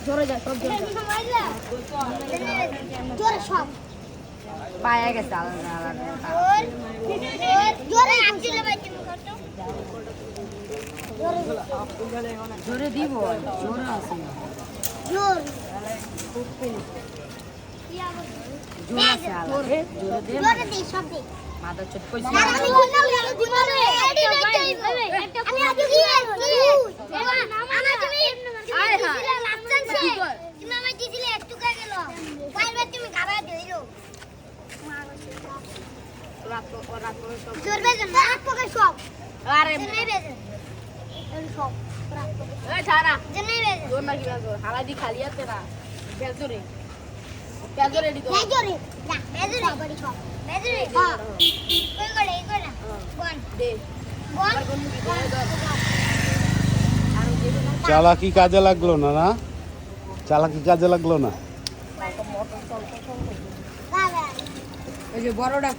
জোরে যায় সব জোরে সব পায়ে গেছে আলাদা আলাদা জোরে আসলে ভাই তুমি কত জোরে দিব জোরে আছে জোর জোরে আছে আলাদা জোরে দে সব দে মাথা চট কইছি আমি আজ দিয়ে আমার তুমি আয় হ্যাঁ তুমি আমায় দিছিলে একটু কা গেল বাইরে তুমি গাবা দিলো রাত সব জোর বেজন রাত পকে সব আরে জেনে বেজন সব রাত পকে এই ছাড়া জেনে বেজন জোর না কি জোর হালাদি খালি আছে না বেজরে বেজরে দি বেজরে না বেজরে বড়ি সব বেজরে হ্যাঁ কই করে এই করে কোন দে কোন চালাকি কাজে লাগলো না না চালাকি কাজে লাগলো না এই যে বড়টা